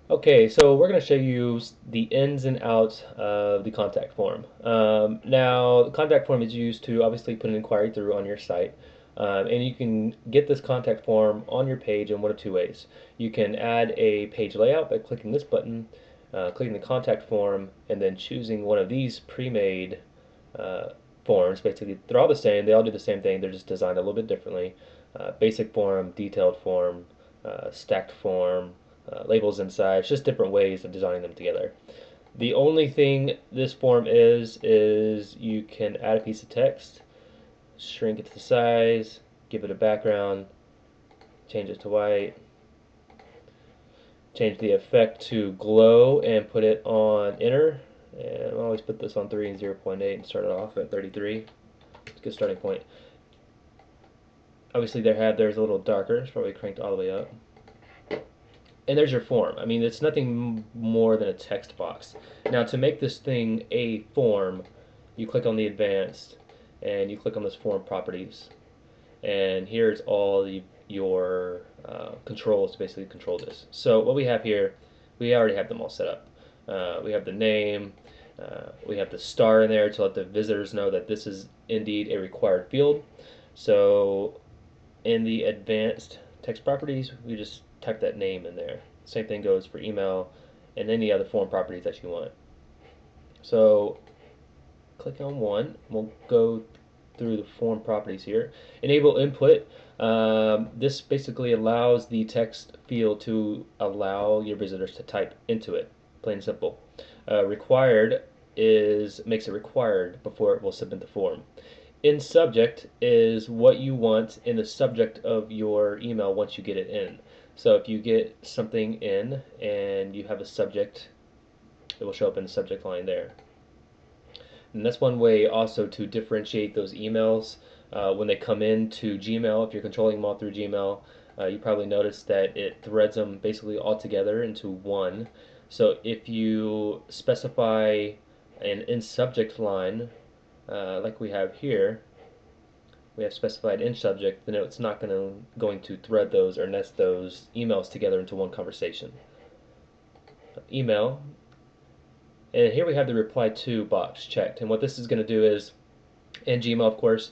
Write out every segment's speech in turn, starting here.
Okay, so we're going to show you the ins and outs of the contact form. Now, the contact form is used to obviously put an inquiry through on your site, and you can get this contact form on your page in one of two ways. You can add a page layout by clicking this button, clicking the contact form, and then choosing one of these pre-made uh, forms. Basically, they're all the same. They all do the same thing. They're just designed a little bit differently. Basic form, detailed form, stacked form, labels inside. It's just different ways of designing them together. The only thing this form is you can add a piece of text, shrink it to the size, give it a background, change it to white, change the effect to glow and put it on enter. And I'll always put this on 3 and 0.8 and start it off at 33. It's a good starting point. Obviously there's a little darker, it's probably cranked all the way up. And there's your form. I mean, it's nothing more than a text box. Now, to make this thing a form, you click on the advanced and you click on this form properties. And here's all your controls to basically control this. So what we have here, we already have them all set up. We have the name, we have the star in there to let the visitors know that this is indeed a required field. So in the advanced text properties, we just type that name in there. Same thing goes for email and any other form properties that you want. So click on one. We'll go through the form properties here. Enable input. This basically allows the text field to allow your visitors to type into it. Plain and simple. Required makes it required before it will submit the form. In subject is what you want in the subject of your email once you get it in. So if you get something in and you have a subject, it will show up in the subject line there. And that's one way also to differentiate those emails when they come into Gmail. If you're controlling them all through Gmail, you probably noticed that it threads them basically all together into one. So if you specify an in subject line like we have here, we have specified in subject, then it's not going to thread those or nest those emails together into one conversation. Email, and here we have the reply to box checked. And what this is going to do is, in Gmail, of course,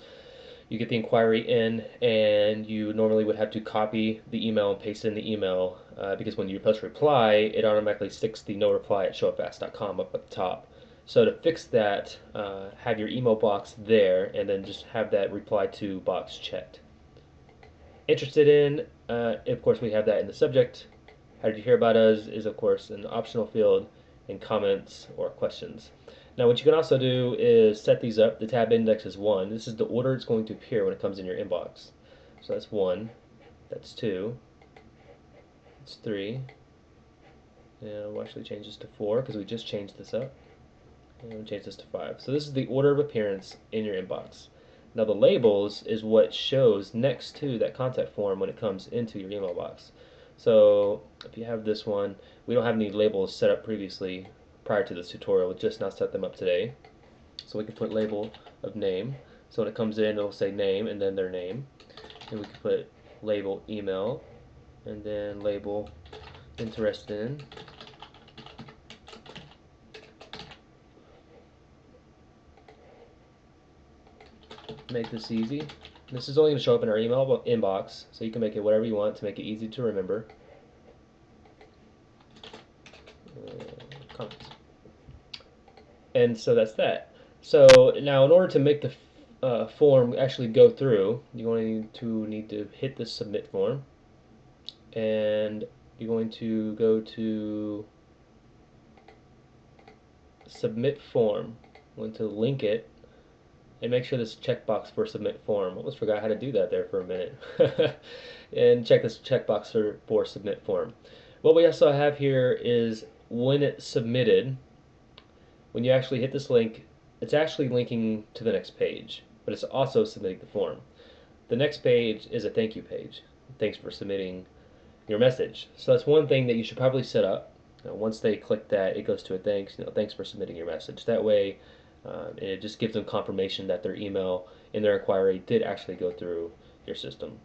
you get the inquiry in, and you normally would have to copy the email and paste it in the email because when you press reply, it automatically sticks the no reply at showitfast.com up at the top. So to fix that, have your email box there, and then just have that reply to box checked. Interested in, of course, we have that in the subject. How did you hear about us is, of course, an optional field in comments or questions. Now, what you can also do is set these up. The tab index is 1. This is the order it's going to appear when it comes in your inbox. So that's 1, that's 2, that's 3, and we'll actually change this to 4 because we just changed this up. And we'll change this to 5. So this is the order of appearance in your inbox. Now the labels is what shows next to that contact form when it comes into your email box. So if you have this one, we don't have any labels set up previously prior to this tutorial. We just now set them up today. So we can put label of name. So when it comes in, it'll say name and then their name. And we can put label email and then label interested in. Make this easy. This is only going to show up in our email inbox, so you can make it whatever you want to make it easy to remember. Comments. And so that's that. So now in order to make the form actually go through, you're going to need to hit the submit form, and you're going to go to submit form. I'm going to link it and make sure this checkbox for submit form. I almost forgot how to do that there for a minute. And check this checkbox for submit form. What we also have here is when it's submitted, when you actually hit this link, it's actually linking to the next page, but it's also submitting the form. The next page is a thank you page. Thanks for submitting your message. So that's one thing that you should probably set up. Once they click that, it goes to a thanks. Thanks for submitting your message. That way, it just gives them confirmation that their email in their inquiry did actually go through your system.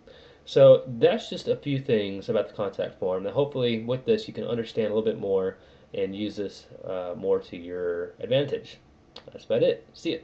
So that's just a few things about the contact form. Now, hopefully, with this, you can understand a little bit more and use this more to your advantage. That's about it. See you.